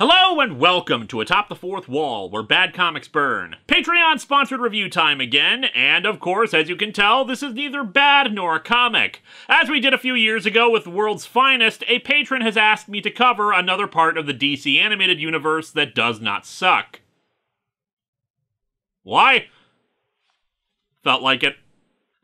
Hello and welcome to Atop the Fourth Wall, where bad comics burn. Patreon-sponsored review time again, and of course, as you can tell, this is neither bad nor a comic. As we did a few years ago with The World's Finest, a patron has asked me to cover another part of the DC animated universe that does not suck. Why? Felt like it.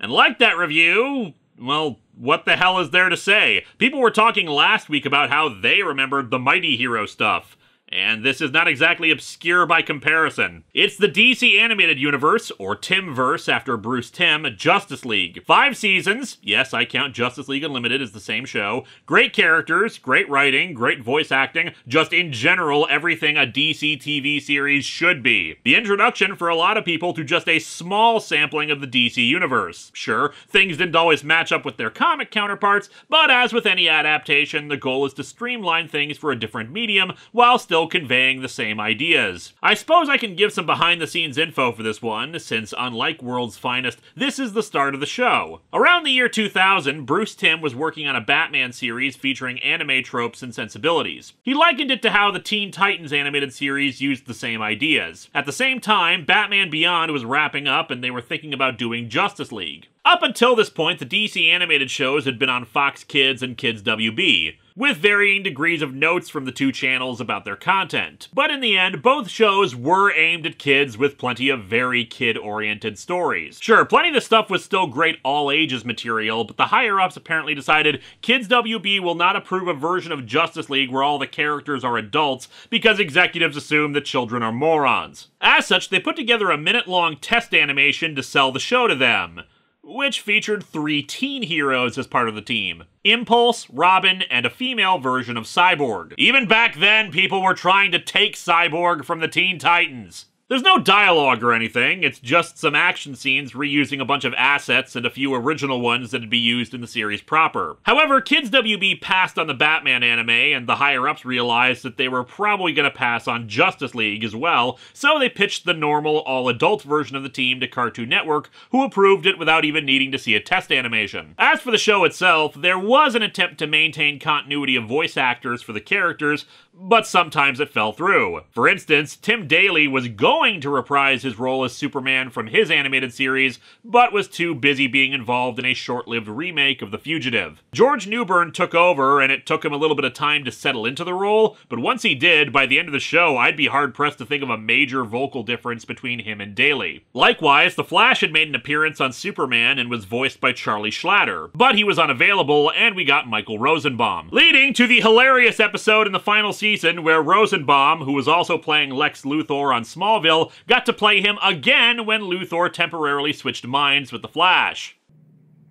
And like that review, well, what the hell is there to say? People were talking last week about how they remembered the Mighty Hero stuff. And this is not exactly obscure by comparison. It's the DC Animated Universe, or Timmverse after Bruce Timm, Justice League. 5 seasons, yes, I count Justice League Unlimited as the same show. Great characters, great writing, great voice acting, just in general everything a DC TV series should be. The introduction for a lot of people to just a small sampling of the DC Universe. Sure, things didn't always match up with their comic counterparts, but as with any adaptation, the goal is to streamline things for a different medium, while still conveying the same ideas. I suppose I can give some behind-the-scenes info for this one, since unlike World's Finest, this is the start of the show. Around the year 2000, Bruce Timm was working on a Batman series featuring anime tropes and sensibilities. He likened it to how the Teen Titans animated series used the same ideas. At the same time, Batman Beyond was wrapping up and they were thinking about doing Justice League. Up until this point, the DC animated shows had been on Fox Kids and Kids WB, with varying degrees of notes from the two channels about their content. But in the end, both shows were aimed at kids with plenty of very kid-oriented stories. Sure, plenty of the stuff was still great all-ages material, but the higher-ups apparently decided Kids WB will not approve a version of Justice League where all the characters are adults because executives assume that children are morons. As such, they put together a minute-long test animation to sell the show to them, which featured 3 teen heroes as part of the team. Impulse, Robin, and a female version of Cyborg. Even back then, people were trying to take Cyborg from the Teen Titans. There's no dialogue or anything, it's just some action scenes reusing a bunch of assets and a few original ones that'd be used in the series proper. However, Kids WB passed on the Batman anime, and the higher-ups realized that they were probably gonna pass on Justice League as well, so they pitched the normal, all-adult version of the team to Cartoon Network, who approved it without even needing to see a test animation. As for the show itself, there was an attempt to maintain continuity of voice actors for the characters, but sometimes it fell through. For instance, Tim Daly was going to reprise his role as Superman from his animated series, but was too busy being involved in a short-lived remake of The Fugitive. George Newbern took over, and it took him a little bit of time to settle into the role, but once he did, by the end of the show, I'd be hard-pressed to think of a major vocal difference between him and Daly. Likewise, The Flash had made an appearance on Superman and was voiced by Charlie Schlatter, but he was unavailable, and we got Michael Rosenbaum. Leading to the hilarious episode in the final season where Rosenbaum, who was also playing Lex Luthor on Smallville, got to play him again when Luthor temporarily switched minds with the Flash.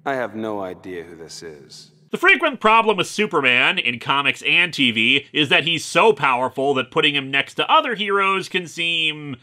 I have no idea who this is. The frequent problem with Superman, in comics and TV, is that he's so powerful that putting him next to other heroes can seem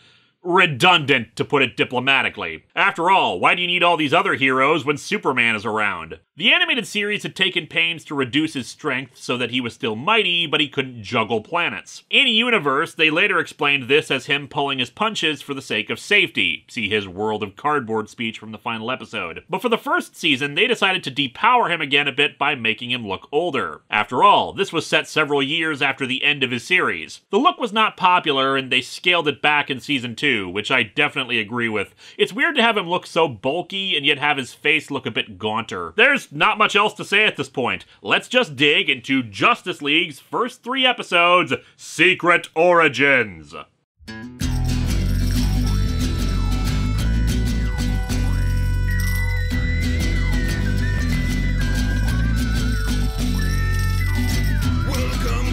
redundant, to put it diplomatically. After all, why do you need all these other heroes when Superman is around? The animated series had taken pains to reduce his strength so that he was still mighty, but he couldn't juggle planets. In Universe, they later explained this as him pulling his punches for the sake of safety. See his World of Cardboard speech from the final episode. But for the first season, they decided to depower him again a bit by making him look older. After all, this was set several years after the end of his series. The look was not popular, and they scaled it back in Season 2, which I definitely agree with. It's weird to have him look so bulky and yet have his face look a bit gaunter. There's not much else to say at this point. Let's just dig into Justice League's first 3 episodes, Secret Origins. Welcome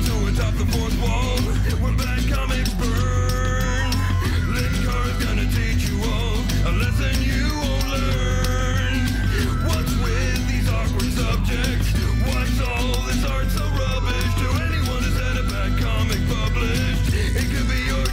to Atop the Fourth Wall, where bad comics burn. Linkara's gonna teach you all a lesson you won't learn. What's with these awkward subjects? What's all this art so rubbish? To anyone who's had a bad comic published, it could be your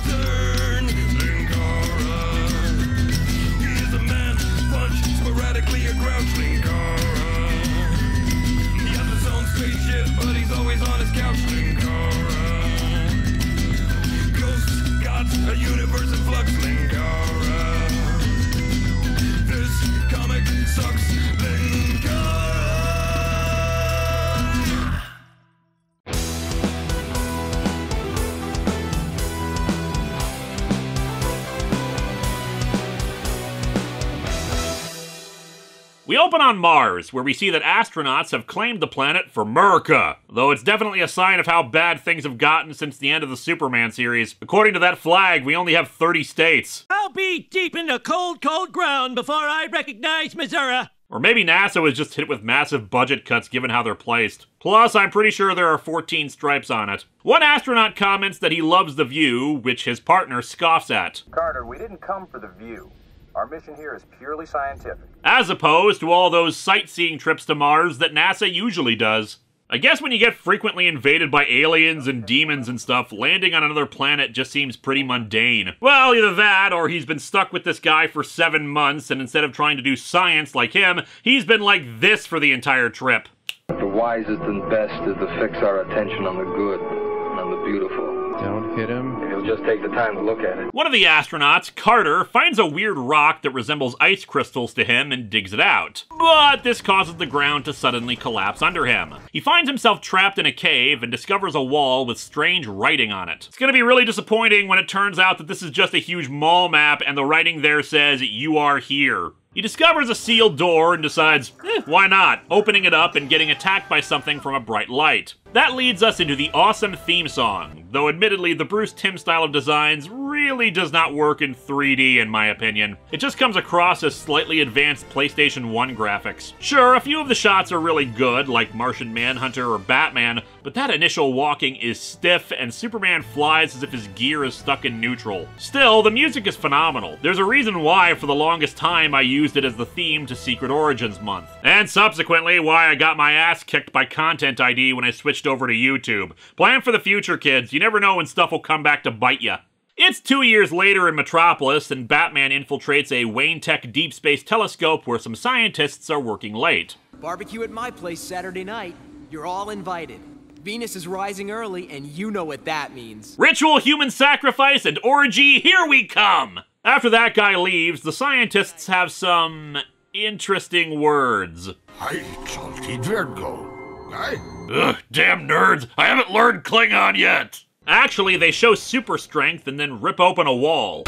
We open on Mars, where we see that astronauts have claimed the planet for America, though it's definitely a sign of how bad things have gotten since the end of the Superman series. According to that flag, we only have 30 states. I'll be deep in the cold, cold ground before I recognize Missouri. Or maybe NASA was just hit with massive budget cuts given how they're placed. Plus, I'm pretty sure there are 14 stripes on it. One astronaut comments that he loves the view, which his partner scoffs at. Carter, we didn't come for the view. Our mission here is purely scientific. As opposed to all those sightseeing trips to Mars that NASA usually does. I guess when you get frequently invaded by aliens and demons and stuff, landing on another planet just seems pretty mundane. Well, either that, or he's been stuck with this guy for 7 months, and instead of trying to do science like him, he's been like this for the entire trip. The wisest and best is to fix our attention on the good and on the beautiful. Don't hit him. If you'll just take the time to look at it. One of the astronauts, Carter, finds a weird rock that resembles ice crystals to him and digs it out. But this causes the ground to suddenly collapse under him. He finds himself trapped in a cave and discovers a wall with strange writing on it. It's gonna be really disappointing when it turns out that this is just a huge mall map and the writing there says, "You are here." He discovers a sealed door and decides, why not, opening it up and getting attacked by something from a bright light. That leads us into the awesome theme song, though admittedly the Bruce Timm style of designs really does not work in 3D in my opinion. It just comes across as slightly advanced PlayStation 1 graphics. Sure, a few of the shots are really good, like Martian Manhunter or Batman, but that initial walking is stiff and Superman flies as if his gear is stuck in neutral. Still, the music is phenomenal. There's a reason why for the longest time I used it as the theme to Secret Origins Month. And subsequently why I got my ass kicked by Content ID when I switched over to YouTube. Plan for the future, kids. You never know when stuff will come back to bite ya. It's 2 years later in Metropolis, and Batman infiltrates a Wayne Tech deep space telescope where some scientists are working late. Barbecue at my place Saturday night. You're all invited. Venus is rising early, and you know what that means. Ritual human sacrifice and orgy, here we come! After that guy leaves, the scientists have some interesting words. I salty Virgo. Ugh, damn nerds, I haven't learned Klingon yet! Actually, they show super strength and then rip open a wall.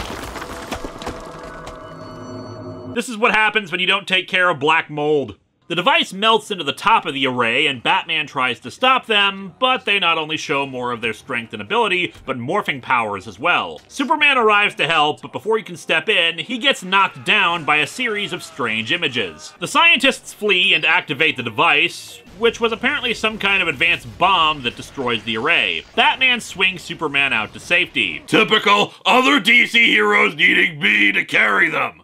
This is what happens when you don't take care of black mold. The device melts into the top of the array, and Batman tries to stop them, but they not only show more of their strength and ability, but morphing powers as well. Superman arrives to help, but before he can step in, he gets knocked down by a series of strange images. The scientists flee and activate the device, which was apparently some kind of advanced bomb that destroys the array. Batman swings Superman out to safety. Typical other DC heroes needing me to carry them!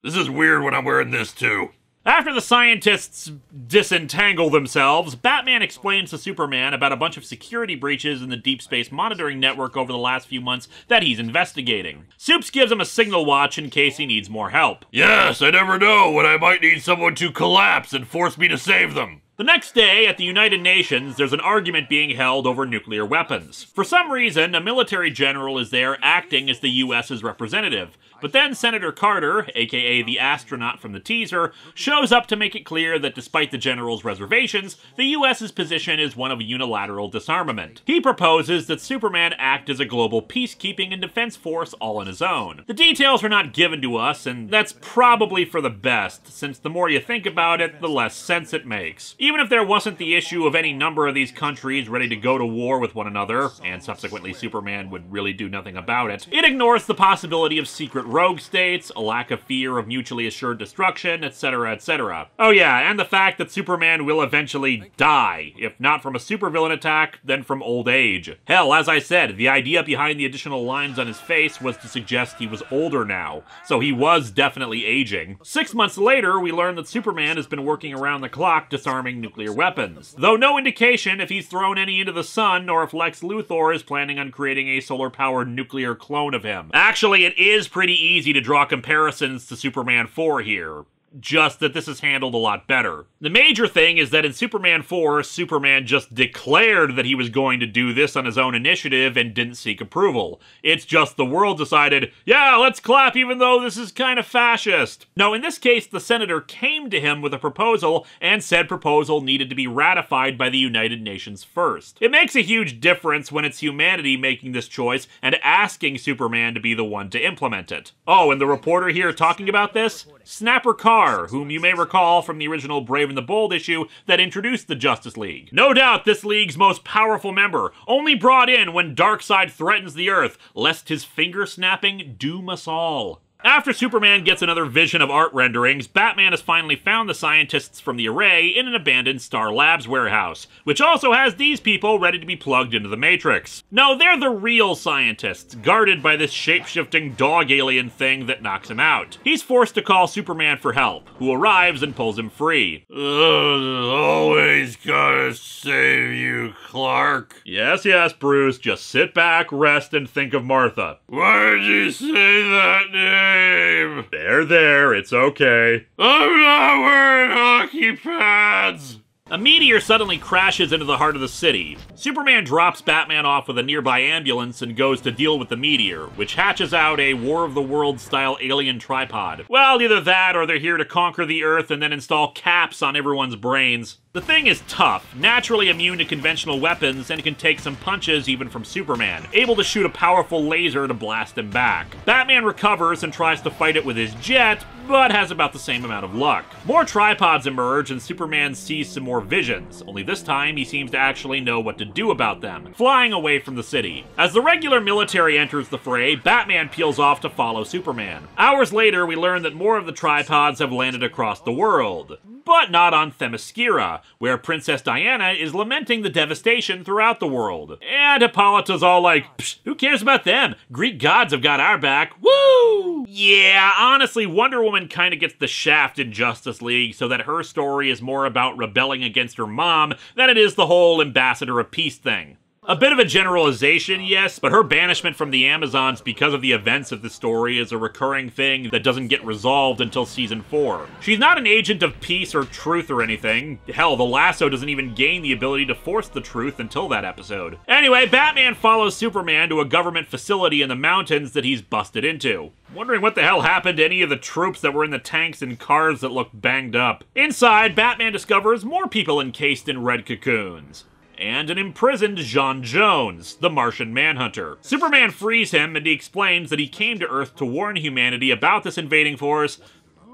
This is weird when I'm wearing this too. After the scientists disentangle themselves, Batman explains to Superman about a bunch of security breaches in the Deep Space Monitoring Network over the last few months that he's investigating. Supes gives him a signal watch in case he needs more help. Yes, I never know when I might need someone to collapse and force me to save them. The next day, at the United Nations, there's an argument being held over nuclear weapons. For some reason, a military general is there acting as the US's representative. But then Senator Carter, aka the astronaut from the teaser, shows up to make it clear that despite the general's reservations, the US's position is one of unilateral disarmament. He proposes that Superman act as a global peacekeeping and defense force all on his own. The details are not given to us, and that's probably for the best, since the more you think about it, the less sense it makes. Even if there wasn't the issue of any number of these countries ready to go to war with one another, and subsequently Superman would really do nothing about it, it ignores the possibility of secret rogue states, a lack of fear of mutually assured destruction, etc., etc. Oh yeah, and the fact that Superman will eventually die, if not from a supervillain attack, then from old age. Hell, as I said, the idea behind the additional lines on his face was to suggest he was older now, so he was definitely aging. 6 months later, we learn that Superman has been working around the clock disarming nuclear weapons, though no indication if he's thrown any into the sun or if Lex Luthor is planning on creating a solar-powered nuclear clone of him. Actually, it is pretty easy to draw comparisons to Superman 4 here. Just that this is handled a lot better. The major thing is that in Superman 4, Superman just declared that he was going to do this on his own initiative and didn't seek approval. It's just the world decided, yeah, let's clap even though this is kind of fascist. No, in this case, the senator came to him with a proposal, and said proposal needed to be ratified by the United Nations first. It makes a huge difference when it's humanity making this choice and asking Superman to be the one to implement it. Oh, and the reporter here talking about this? Snapper Carr, whom you may recall from the original Brave and the Bold issue that introduced the Justice League. No doubt this league's most powerful member, only brought in when Darkseid threatens the Earth, lest his finger-snapping doom us all. After Superman gets another vision of art renderings, Batman has finally found the scientists from the Array in an abandoned Star Labs warehouse, which also has these people ready to be plugged into the Matrix. No, they're the real scientists, guarded by this shape-shifting dog alien thing that knocks him out. He's forced to call Superman for help, who arrives and pulls him free. Always gotta save you, Clark. Yes, Bruce, just sit back, rest, and think of Martha. Why did you say that name? There, it's okay. I'm not wearing hockey pads! A meteor suddenly crashes into the heart of the city. Superman drops Batman off with a nearby ambulance and goes to deal with the meteor, which hatches out a War of the Worlds style alien tripod. Well, either that or they're here to conquer the Earth and then install caps on everyone's brains. The thing is tough, naturally immune to conventional weapons, and can take some punches even from Superman, able to shoot a powerful laser to blast him back. Batman recovers and tries to fight it with his jet, but has about the same amount of luck. More tripods emerge and Superman sees some more visions, only this time he seems to actually know what to do about them, flying away from the city. As the regular military enters the fray, Batman peels off to follow Superman. Hours later, we learn that more of the tripods have landed across the world, but not on Themyscira, where Princess Diana is lamenting the devastation throughout the world. And Hippolyta's all like, psh, who cares about them? Greek gods have got our back, woo! Yeah, honestly, Wonder Woman kinda gets the shaft in Justice League, so that her story is more about rebelling against her mom than it is the whole Ambassador of Peace thing. A bit of a generalization, yes, but her banishment from the Amazons because of the events of the story is a recurring thing that doesn't get resolved until season 4. She's not an agent of peace or truth or anything. Hell, the lasso doesn't even gain the ability to force the truth until that episode. Anyway, Batman follows Superman to a government facility in the mountains that he's busted into. Wondering what the hell happened to any of the troops that were in the tanks and cars that looked banged up. Inside, Batman discovers more people encased in red cocoons. And an imprisoned J'onn J'onzz, the Martian Manhunter. Superman frees him and he explains that he came to Earth to warn humanity about this invading force,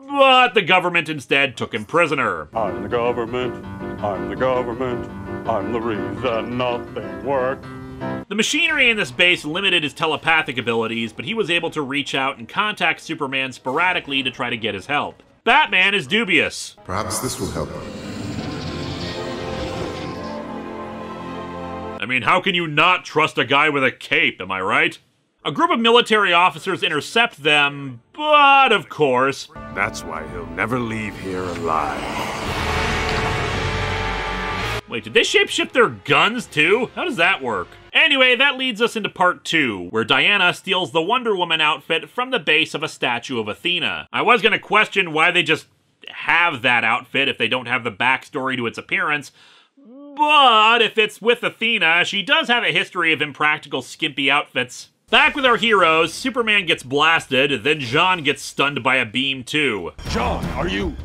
but the government instead took him prisoner. I'm the government, I'm the government, I'm the reason nothing works. The machinery in this base limited his telepathic abilities, but he was able to reach out and contact Superman sporadically to try to get his help. Batman is dubious. Perhaps this will help. I mean, how can you not trust a guy with a cape, am I right? A group of military officers intercept them, but of course... That's why he'll never leave here alive. Wait, did they shapeshift their guns too? How does that work? Anyway, that leads us into part 2, where Diana steals the Wonder Woman outfit from the base of a statue of Athena. I was gonna question why they just have that outfit if they don't have the backstory to its appearance, but if it's with Athena, she does have a history of impractical, skimpy outfits. Back with our heroes, Superman gets blasted, then J'onn gets stunned by a beam too. John, are you...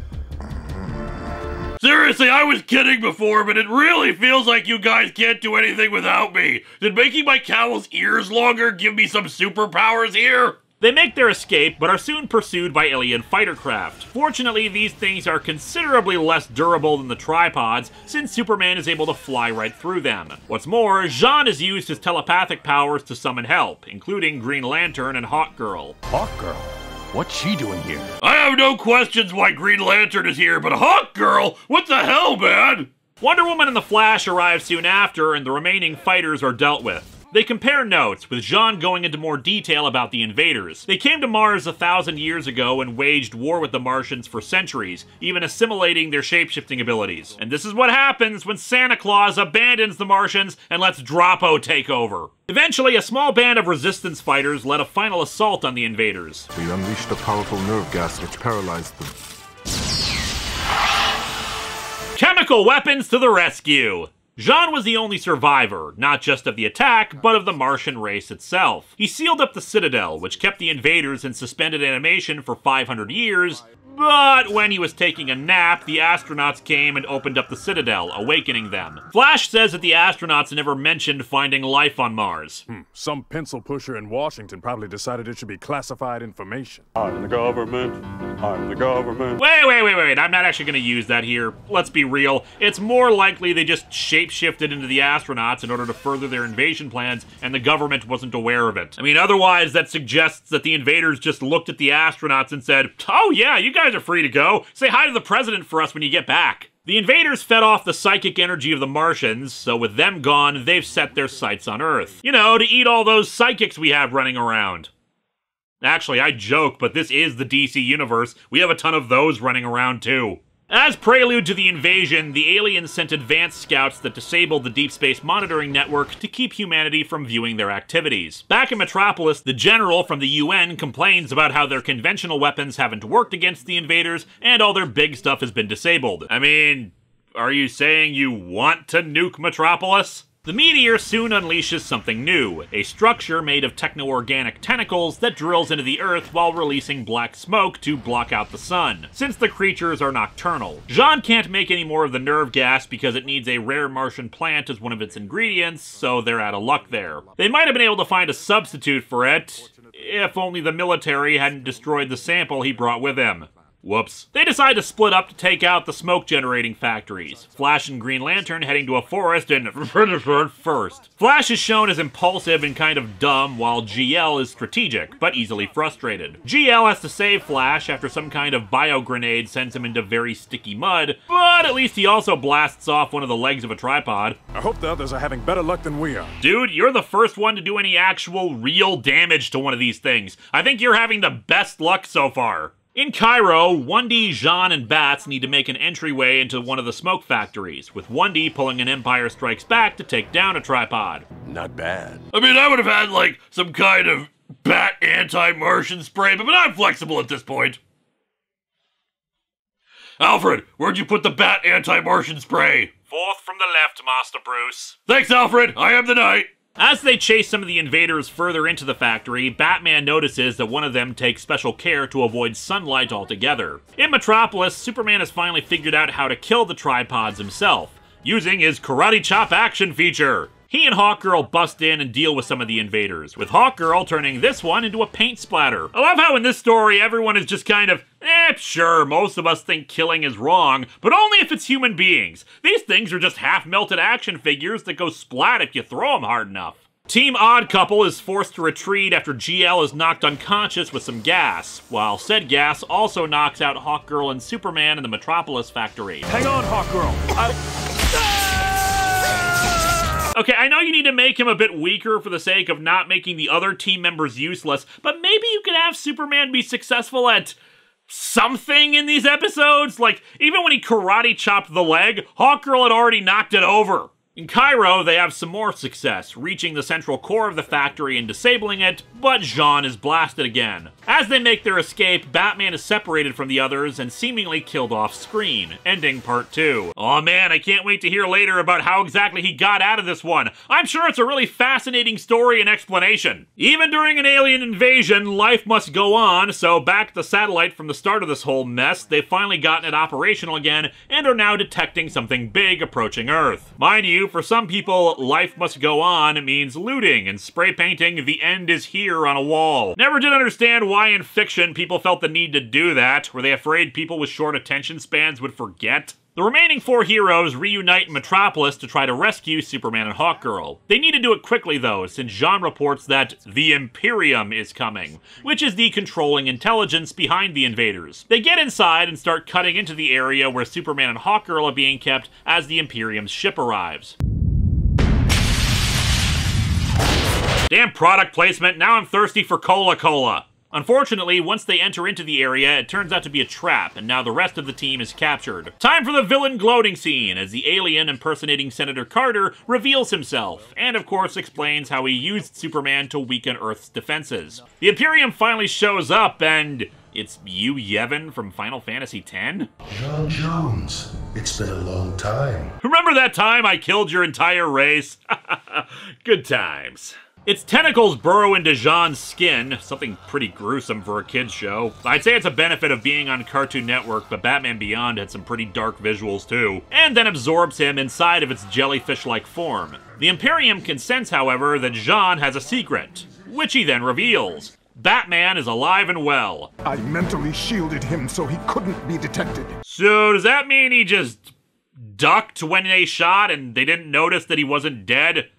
Seriously, I was kidding before, but it really feels like you guys can't do anything without me. Did making my cowl's ears longer give me some superpowers here? They make their escape, but are soon pursued by alien fighter craft. Fortunately, these things are considerably less durable than the tripods, since Superman is able to fly right through them. What's more, J'onn has used his telepathic powers to summon help, including Green Lantern and Hawkgirl. Hawkgirl? What's she doing here? I have no questions why Green Lantern is here, but Hawkgirl? What the hell, man? Wonder Woman and the Flash arrive soon after, and the remaining fighters are dealt with. They compare notes, with J'onn going into more detail about the invaders. They came to Mars 1,000 years ago and waged war with the Martians for centuries, even assimilating their shape-shifting abilities. And this is what happens when Santa Claus abandons the Martians and lets Drapo take over. Eventually, a small band of resistance fighters led a final assault on the invaders. We unleashed a powerful nerve gas which paralyzed them. Chemical weapons to the rescue! J'onn was the only survivor, not just of the attack, but of the Martian race itself. He sealed up the Citadel, which kept the invaders in suspended animation for 500 years, But when he was taking a nap, the astronauts came and opened up the Citadel, awakening them. Flash says that the astronauts never mentioned finding life on Mars. Some pencil pusher in Washington probably decided it should be classified information. I'm the government. I'm the government. Wait. I'm not actually going to use that here. Let's be real. It's more likely they just shape-shifted into the astronauts in order to further their invasion plans, and the government wasn't aware of it. I mean, otherwise that suggests that the invaders just looked at the astronauts and said, "Oh yeah, you guys are free to go. Say hi to the president for us when you get back." The invaders fed off the psychic energy of the Martians, so with them gone, they've set their sights on Earth. You know, to eat all those psychics we have running around. Actually, I joke, but this is the DC universe. We have a ton of those running around too. As prelude to the invasion, the aliens sent advanced scouts that disabled the Deep Space Monitoring Network to keep humanity from viewing their activities. Back in Metropolis, the general from the UN complains about how their conventional weapons haven't worked against the invaders, and all their big stuff has been disabled. I mean, are you saying you want to nuke Metropolis? The meteor soon unleashes something new, a structure made of techno-organic tentacles that drills into the Earth while releasing black smoke to block out the sun, since the creatures are nocturnal. Jean can't make any more of the nerve gas because it needs a rare Martian plant as one of its ingredients, so they're out of luck there. They might have been able to find a substitute for it, if only the military hadn't destroyed the sample he brought with him. Whoops. They decide to split up to take out the smoke-generating factories. Flash and Green Lantern heading to a forest and first. Flash is shown as impulsive and kind of dumb, while GL is strategic, but easily frustrated. GL has to save Flash after some kind of bio-grenade sends him into very sticky mud, but at least he also blasts off one of the legs of a tripod. I hope the others are having better luck than we are. Dude, you're the first one to do any actual, real damage to one of these things. I think you're having the best luck so far. In Cairo, 1D, Jean, and Bats need to make an entryway into one of the smoke factories, with 1D pulling an Empire Strikes Back to take down a tripod. Not bad. I mean, I would have had, like, some kind of bat anti-Martian spray, but I'm flexible at this point. Alfred, where'd you put the bat anti-Martian spray? Fourth from the left, Master Bruce. Thanks, Alfred. I am the knight. As they chase some of the invaders further into the factory, Batman notices that one of them takes special care to avoid sunlight altogether. In Metropolis, Superman has finally figured out how to kill the tripods himself, using his Karate Chop action feature. He and Hawkgirl bust in and deal with some of the invaders, with Hawkgirl turning this one into a paint splatter. I love how in this story everyone is just kind of, sure, most of us think killing is wrong, but only if it's human beings. These things are just half-melted action figures that go splat if you throw them hard enough. Team Odd Couple is forced to retreat after GL is knocked unconscious with some gas, while said gas also knocks out Hawkgirl and Superman in the Metropolis factory. Hang on, Hawkgirl. Okay, I know you need to make him a bit weaker for the sake of not making the other team members useless, but maybe you could have Superman be successful at something in these episodes? Like, even when he karate chopped the leg, Hawkgirl had already knocked it over. In Cairo, they have some more success, reaching the central core of the factory and disabling it, but Jean is blasted again. As they make their escape, Batman is separated from the others and seemingly killed off screen, ending part 2. Aw man, I can't wait to hear later about how exactly he got out of this one. I'm sure it's a really fascinating story and explanation. Even during an alien invasion, life must go on, so back at the satellite from the start of this whole mess, they've finally gotten it operational again and are now detecting something big approaching Earth. Mind you, for some people, life must go on means looting and spray painting "the end is here" on a wall. Never did understand why in fiction people felt the need to do that. Were they afraid people with short attention spans would forget? The remaining 4 heroes reunite in Metropolis to try to rescue Superman and Hawkgirl. They need to do it quickly though, since Jean reports that the Imperium is coming, which is the controlling intelligence behind the invaders. They get inside and start cutting into the area where Superman and Hawkgirl are being kept as the Imperium's ship arrives. Damn product placement, now I'm thirsty for Cola-Cola. Unfortunately, once they enter into the area, it turns out to be a trap, and now the rest of the team is captured. Time for the villain gloating scene, as the alien impersonating Senator Carter reveals himself, and of course explains how he used Superman to weaken Earth's defenses. The Imperium finally shows up, and it's you, Yevon, from Final Fantasy X? John Jones, it's been a long time. Remember that time I killed your entire race? Good times. Its tentacles burrow into Jean's skin, something pretty gruesome for a kid's show. I'd say it's a benefit of being on Cartoon Network, but Batman Beyond had some pretty dark visuals too, and then absorbs him inside of its jellyfish-like form. The Imperium can sense, however, that Jean has a secret, which he then reveals. Batman is alive and well. I mentally shielded him so he couldn't be detected. So does that mean he just ducked when they shot and they didn't notice that he wasn't dead?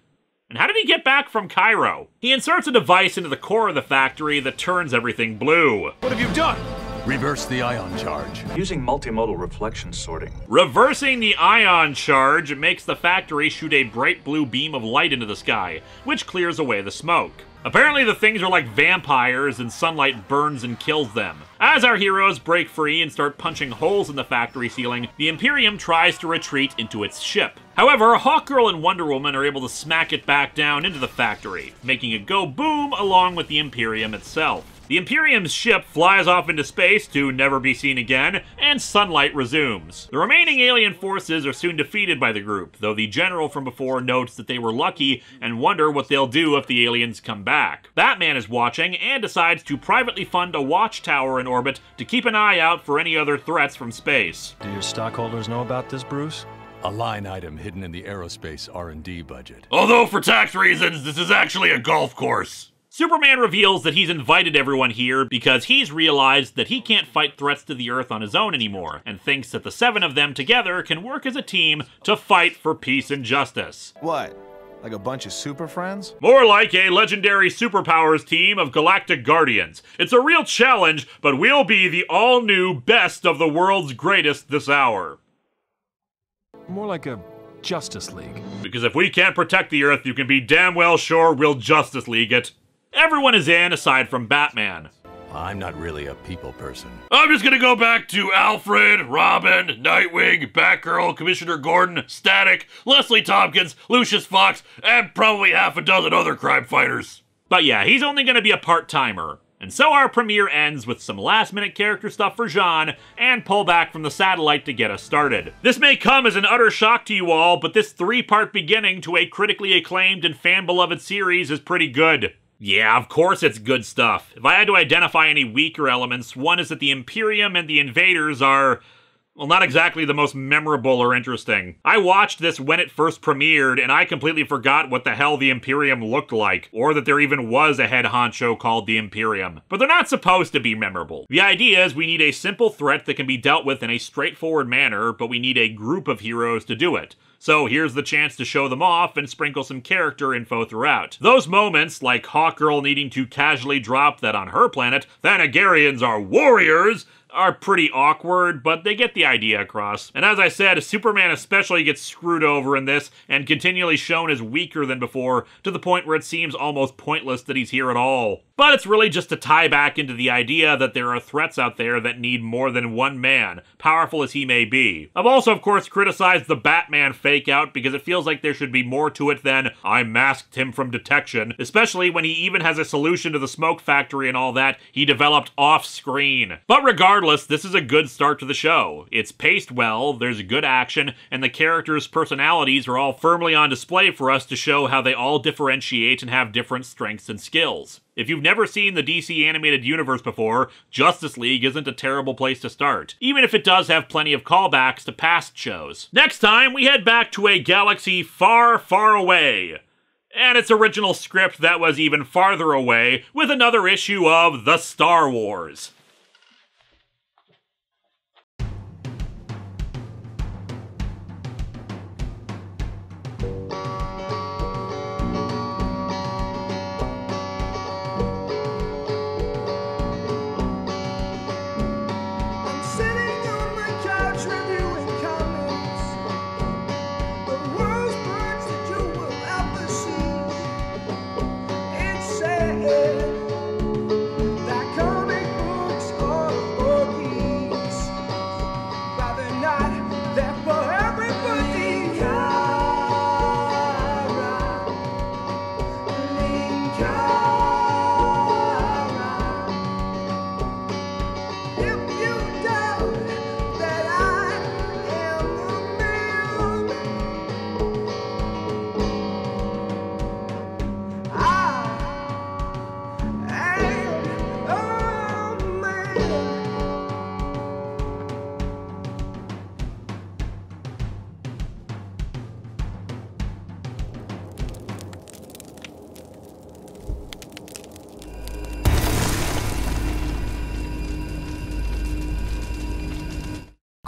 And how did he get back from Cairo? He inserts a device into the core of the factory that turns everything blue. What have you done? Reverse the ion charge. Using multimodal reflection sorting. Reversing the ion charge makes the factory shoot a bright blue beam of light into the sky, which clears away the smoke. Apparently the things are like vampires and sunlight burns and kills them. As our heroes break free and start punching holes in the factory ceiling, the Imperium tries to retreat into its ship. However, Hawkgirl and Wonder Woman are able to smack it back down into the factory, making it go boom along with the Imperium itself. The Imperium's ship flies off into space to never be seen again, and sunlight resumes. The remaining alien forces are soon defeated by the group, though the general from before notes that they were lucky and wonder what they'll do if the aliens come back. Batman is watching and decides to privately fund a watchtower in orbit to keep an eye out for any other threats from space. Do your stockholders know about this, Bruce? A line item hidden in the aerospace R&D budget. Although for tax reasons, this is actually a golf course. Superman reveals that he's invited everyone here because he's realized that he can't fight threats to the Earth on his own anymore, and thinks that the 7 of them together can work as a team to fight for peace and justice. What? Like a bunch of super friends? More like a legendary superpowers team of galactic guardians. It's a real challenge, but we'll be the all-new best of the world's greatest this hour. More like a Justice League. Because if we can't protect the Earth, you can be damn well sure we'll Justice League it. Everyone is in, aside from Batman. I'm not really a people person. I'm just gonna go back to Alfred, Robin, Nightwing, Batgirl, Commissioner Gordon, Static, Leslie Tompkins, Lucius Fox, and probably half a dozen other crime fighters. But yeah, he's only gonna be a part-timer. And so our premiere ends with some last-minute character stuff for Jean, and pullback from the satellite to get us started. This may come as an utter shock to you all, but this 3-part beginning to a critically acclaimed and fan-beloved series is pretty good. Yeah, of course it's good stuff. If I had to identify any weaker elements, one is that the Imperium and the Invaders are, well, not exactly the most memorable or interesting. I watched this when it first premiered, and I completely forgot what the hell the Imperium looked like, or that there even was a head honcho called the Imperium. But they're not supposed to be memorable. The idea is we need a simple threat that can be dealt with in a straightforward manner, but we need a group of heroes to do it. So here's the chance to show them off and sprinkle some character info throughout. Those moments, like Hawkgirl needing to casually drop that on her planet, Thanagarians are warriors, are pretty awkward, but they get the idea across. And as I said, Superman especially gets screwed over in this and continually shown as weaker than before, to the point where it seems almost pointless that he's here at all. But it's really just to tie back into the idea that there are threats out there that need more than one man, powerful as he may be. I've also, of course, criticized the Batman fake-out because it feels like there should be more to it than, I masked him from detection, especially when he even has a solution to the smoke factory and all that he developed off-screen. But regardless, this is a good start to the show. It's paced well, there's good action, and the characters' personalities are all firmly on display for us to show how they all differentiate and have different strengths and skills. If you've never seen the DC animated universe before, Justice League isn't a terrible place to start, even if it does have plenty of callbacks to past shows. Next time, we head back to a galaxy far, far away, and its original script that was even farther away, with another issue of The Star Wars. That comic book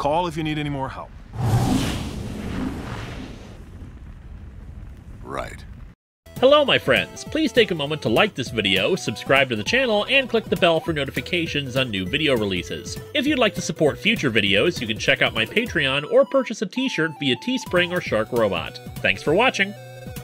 Call if you need any more help. Right. Hello, my friends. Please take a moment to like this video, subscribe to the channel, and click the bell for notifications on new video releases. If you'd like to support future videos, you can check out my Patreon or purchase a t-shirt via Teespring or Shark Robot. Thanks for watching!